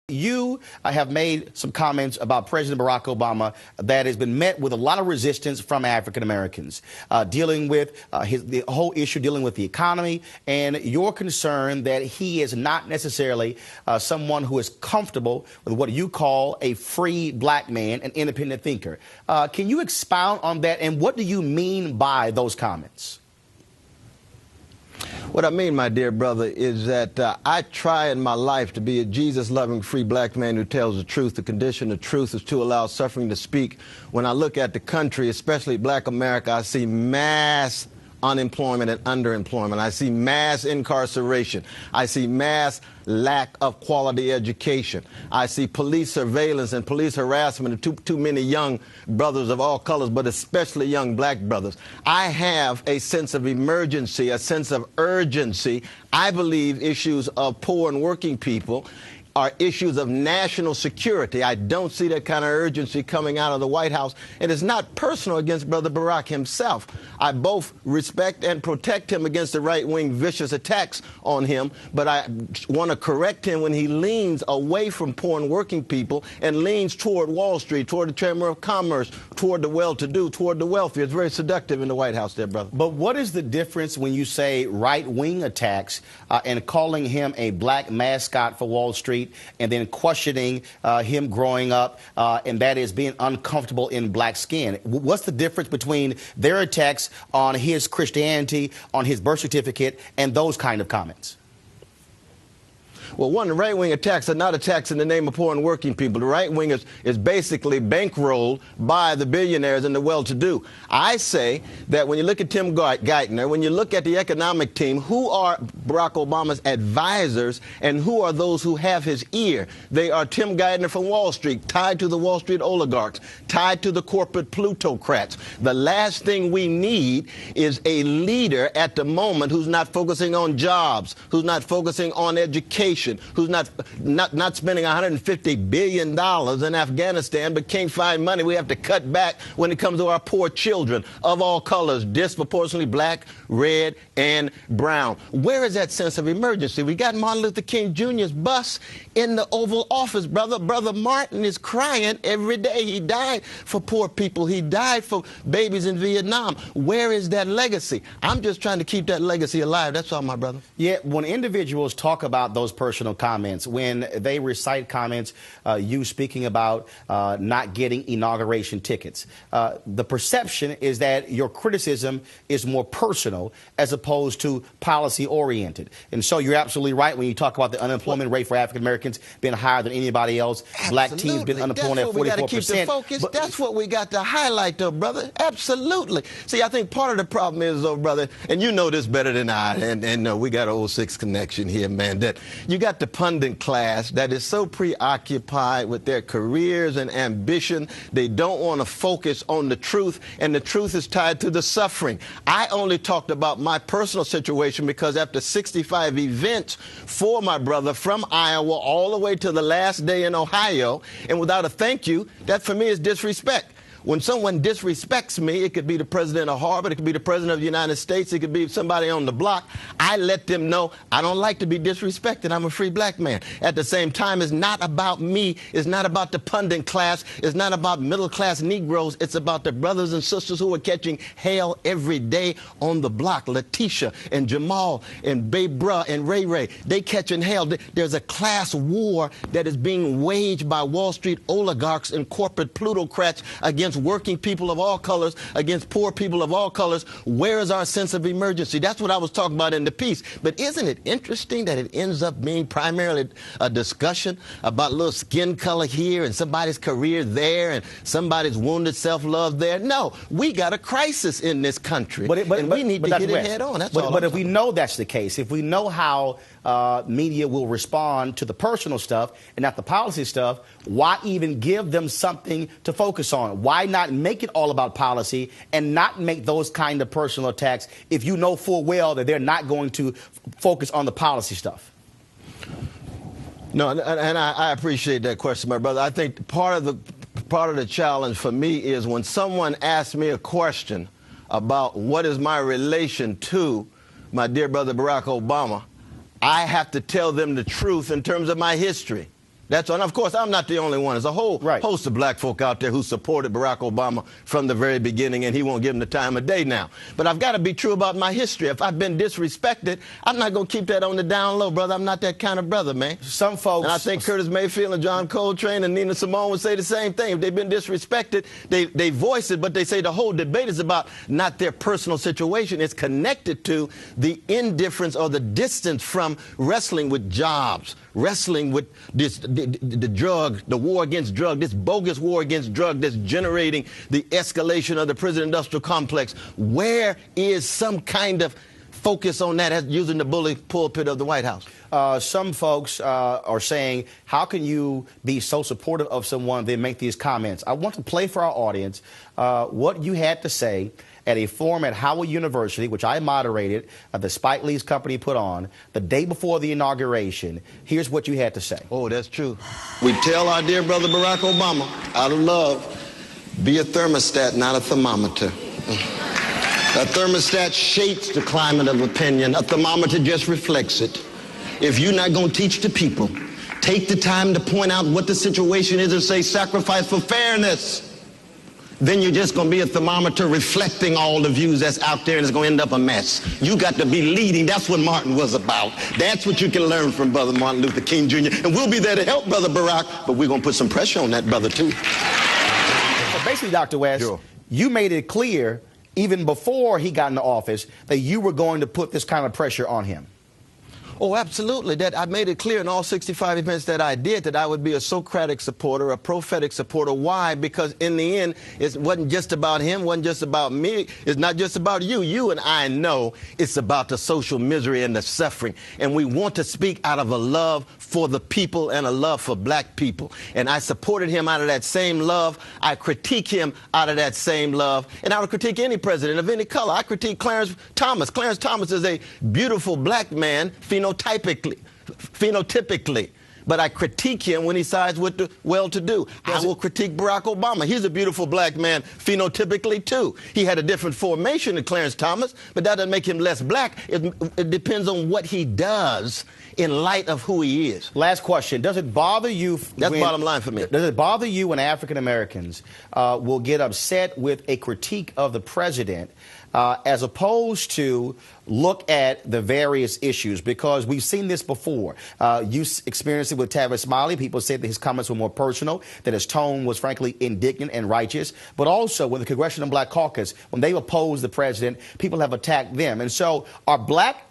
You have made some comments about President Barack Obama that has been met with a lot of resistance from African Americans, dealing with the whole issue, dealing with the economy, and your concern that he is not necessarily someone who is comfortable with what you call a free black man, an independent thinker. Can you expound on that, and what do you mean by those comments? What I mean, my dear brother, is that I try in my life to be a Jesus-loving, free black man who tells the truth. The condition of truth is to allow suffering to speak. When I look at the country, especially black America, I see mass unemployment and underemployment. I see mass incarceration. I see mass lack of quality education. I see police surveillance and police harassment of too many young brothers of all colors, but especially young black brothers. I have a sense of emergency, a sense of urgency. I believe issues of poor and working people are issues of national security. I don't see that kind of urgency coming out of the White House. And it's not personal against Brother Barack himself. I both respect and protect him against the right-wing vicious attacks on him, but I want to correct him when he leans away from poor and working people and leans toward Wall Street, toward the Chamber of Commerce, toward the well-to-do, toward the wealthy. It's very seductive in the White House there, brother. But what is the difference when you say right-wing attacks and calling him a black mascot for Wall Street, and then questioning him growing up, and that is being uncomfortable in black skin? What's the difference between their attacks on his Christianity, on his birth certificate, and those kind of comments? Well, one, the right-wing attacks are not attacks in the name of poor and working people. The right wing is basically bankrolled by the billionaires and the well-to-do. I say that when you look at Tim Geithner, when you look at the economic team, who are Barack Obama's advisors and who are those who have his ear? They are Tim Geithner from Wall Street, tied to the Wall Street oligarchs, tied to the corporate plutocrats. The last thing we need is a leader at the moment who's not focusing on jobs, who's not focusing on education, who's not spending $150 billion in Afghanistan, but can't find money. We have to cut back when it comes to our poor children of all colors, disproportionately black, red, and brown. Where is that sense of emergency? We got Martin Luther King Jr.'s bus in the Oval Office, brother. Brother Martin is crying every day. He died for poor people. He died for babies in Vietnam. Where is that legacy? I'm just trying to keep that legacy alive. That's all, my brother. Yeah, when individuals talk about those personal comments, when they recite comments, you speaking about not getting inauguration tickets, the perception is that your criticism is more personal as opposed to policy oriented. And so you're absolutely right when you talk about the unemployment rate for African Americans being higher than anybody else. Absolutely. Black teens been unemployed at 44%. We got to keep the focus. That's what we got to highlight, though, brother. Absolutely. See, I think part of the problem is, though, brother, and you know this better than I, and we got an 06 connection here, man, that you got the pundit class that is so preoccupied with their careers and ambition, they don't want to focus on the truth, and the truth is tied to the suffering. I only talked about my personal situation because after 65 events for my brother from Iowa all the way to the last day in Ohio, and without a thank you, that for me is disrespect. When someone disrespects me, it could be the president of Harvard, it could be the president of the United States, it could be somebody on the block. I let them know I don't like to be disrespected. I'm a free black man. At the same time, it's not about me. It's not about the pundit class. It's not about middle-class Negroes. It's about the brothers and sisters who are catching hell every day on the block. Letitia and Jamal and Babe Bruh and Ray Ray, they catching hell. There's a class war that is being waged by Wall Street oligarchs and corporate plutocrats against working people of all colors, against poor people of all colors. Where is our sense of emergency? That's what I was talking about in the piece. But isn't it interesting that it ends up being primarily a discussion about a little skin color here and somebody's career there and somebody's wounded self-love there? No, we got a crisis in this country, and we need to get it head on. That's all. But if we know that's the case, if we know how media will respond to the personal stuff and not the policy stuff, why even give them something to focus on? Why not make it all about policy and not make those kind of personal attacks if you know full well that they're not going to focus on the policy stuff? No, and I appreciate that question, my brother. I think part of the challenge for me is when someone asks me a question about what is my relation to my dear brother Barack Obama, I have to tell them the truth in terms of my history. That's all. And of course, I'm not the only one. There's a whole host of black folk out there who supported Barack Obama from the very beginning, and he won't give them the time of day now. But I've got to be true about my history. If I've been disrespected, I'm not going to keep that on the down low, brother. I'm not that kind of brother, man. Some folks... And I think Curtis Mayfield and John Coltrane and Nina Simone would say the same thing. If they've been disrespected, they voice it, but they say the whole debate is about not their personal situation. It's connected to the indifference or the distance from wrestling with jobs, wrestling with this, the drug, the war against drug, this bogus war against drug that's generating the escalation of the prison industrial complex. Where is some kind of focus on that using the bully pulpit of the White House? Some folks are saying, how can you be so supportive of someone then make these comments? I want to play for our audience what you had to say at a forum at Howard University, which I moderated, the Spike Lee's company put on, the day before the inauguration. Here's what you had to say. Oh, that's true. We tell our dear brother Barack Obama, out of love, be a thermostat, not a thermometer. A thermostat shapes the climate of opinion. A thermometer just reflects it. If you're not going to teach the people, take the time to point out what the situation is and say sacrifice for fairness, then you're just going to be a thermometer reflecting all the views that's out there, and it's going to end up a mess. You got to be leading. That's what Martin was about. That's what you can learn from Brother Martin Luther King Jr. And we'll be there to help Brother Barack, but we're going to put some pressure on that brother, too. So basically, Dr. West, sure, you made it clear, even before he got into office, that you were going to put this kind of pressure on him. Oh, absolutely. That I made it clear in all 65 events that I did that I would be a Socratic supporter, a prophetic supporter. Why? Because in the end, it wasn't just about him, wasn't just about me. It's not just about you. You and I know it's about the social misery and the suffering. And we want to speak out of a love for the people and a love for black people. And I supported him out of that same love. I critique him out of that same love. And I would critique any president of any color. I critique Clarence Thomas. Clarence Thomas is a beautiful black man, phenotypically, but I critique him when he sides with the well-to-do. I will critique Barack Obama. He's a beautiful black man phenotypically, too. He had a different formation than Clarence Thomas, but that doesn't make him less black. It depends on what he does in light of who he is. Last question. Does it bother you? That's the bottom line for me. Does it bother you when African Americans will get upset with a critique of the president as opposed to look at the various issues? Because we've seen this before. You experienced it with Tavis Smiley. People said that his comments were more personal, that his tone was frankly indignant and righteous. But also with the Congressional Black Caucus, when they oppose the president, people have attacked them. And so are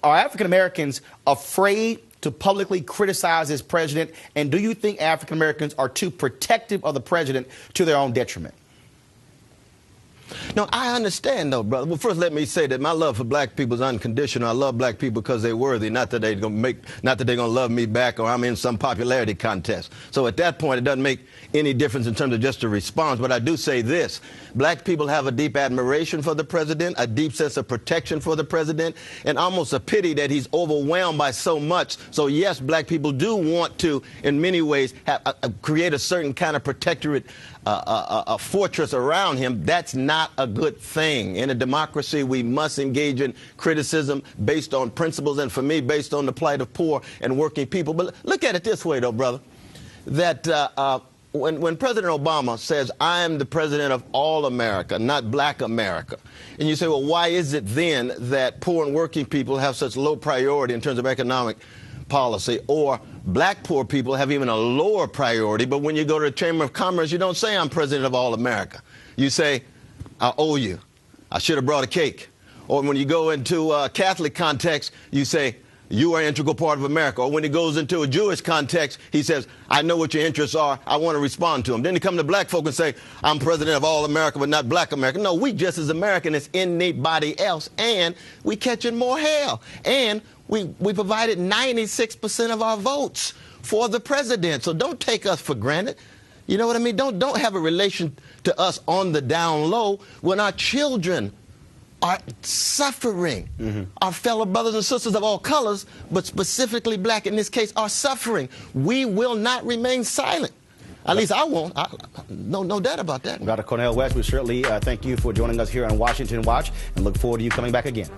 African Americans afraid to publicly criticize his president? And do you think African Americans are too protective of the president to their own detriment? No, I understand, though, brother. Well, first, let me say that my love for black people is unconditional. I love black people because they're worthy, not that they're going to love me back or I'm in some popularity contest. So at that point, it doesn't make any difference in terms of just a response. But I do say this. Black people have a deep admiration for the president, a deep sense of protection for the president, and almost a pity that he's overwhelmed by so much. So, yes, black people do want to, in many ways, create a certain kind of protectorate, a fortress around him. That's not a good thing. In a democracy, we must engage in criticism based on principles, and for me, based on the plight of poor and working people. But look at it this way, though, brother, that when President Obama says, I am the president of all America, not black America, and you say, well, why is it then that poor and working people have such low priority in terms of economic policy, or black poor people have even a lower priority? But when you go to the Chamber of Commerce, you don't say I'm president of all America. You say, I owe you. I should have brought a cake. Or when you go into a Catholic context, you say, you are an integral part of America. Or when he goes into a Jewish context, he says, I know what your interests are. I want to respond to them. Then he come to black folk and say, I'm president of all America, but not black America. No, we just as American as anybody else. And we catching more hell. And we provided 96% of our votes for the president. So don't take us for granted. You know what I mean? Don't have a relation to us on the down low when our children are suffering. Our fellow brothers and sisters of all colors, but specifically black in this case, are suffering. We will not remain silent. At least I won't. No doubt about that. Dr. Cornel West, we certainly thank you for joining us here on Washington Watch and look forward to you coming back again.